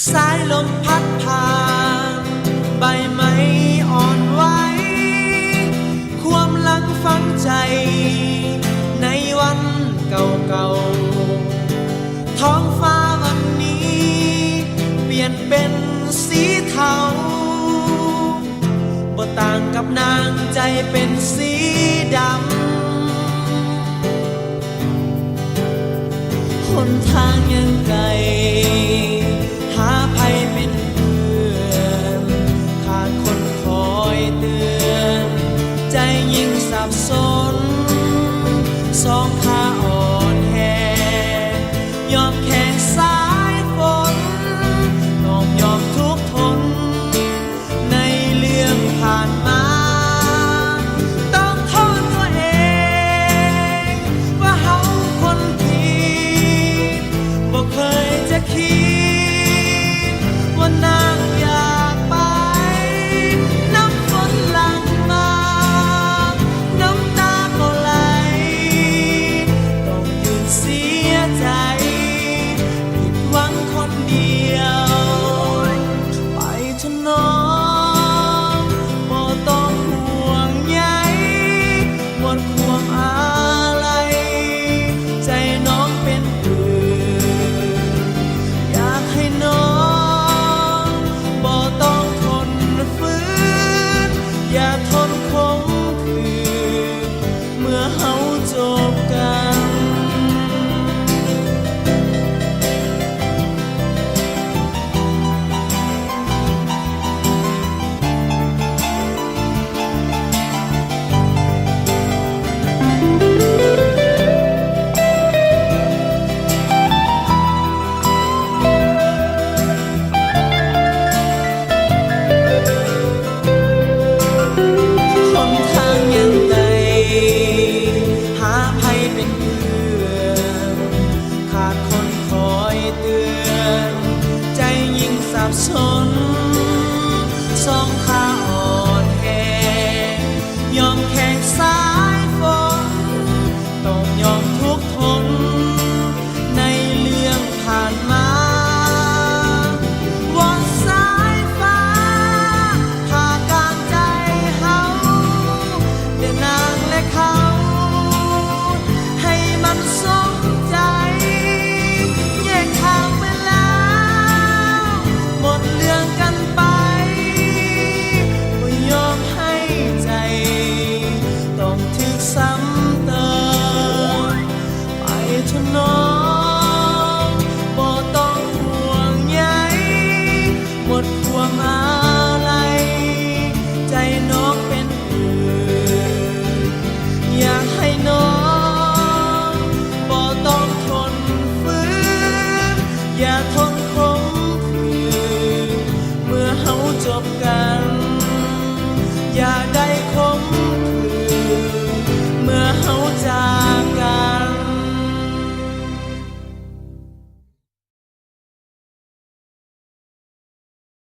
สายลมพัดผ่านใบไม้อ่อนไหวความหลังฝังใจในวันเก่าๆท้องฟ้าวันนี้เปลี่ยนเป็นสีเทาบ่ต่างกับนางใจเป็นสีดำหนทางยังไกลหาภัยเป็นเพื่อนขาดคนคอยเตือนใจยิ่งสับสนสองขาอ่อนแอยอมแค่สายฝนต้องยอมทุกข์ทนในเรื่องผ่านมาต้องโทษตัวเองว่าเฮาคนผิดบ่เคยจะคิดว่านางอยากไปน้ำฝนหลั่งมาน้ำตาก็ไหลต้องยืนเสียใจผิดหวังคนเดียวไปเถอะน้องบ่ต้องห่วงใยหมดความอะไรใจน้องเป็นอื่นอยากให้น้องบ่ต้องทนฝืนอย่าทนคงคืนเมื่อเฮาจบกัน หนทางยังไกลหาภัยเป็นเพื่อนขาดคนคอยเตือนใจยิ่งสับสนสองขา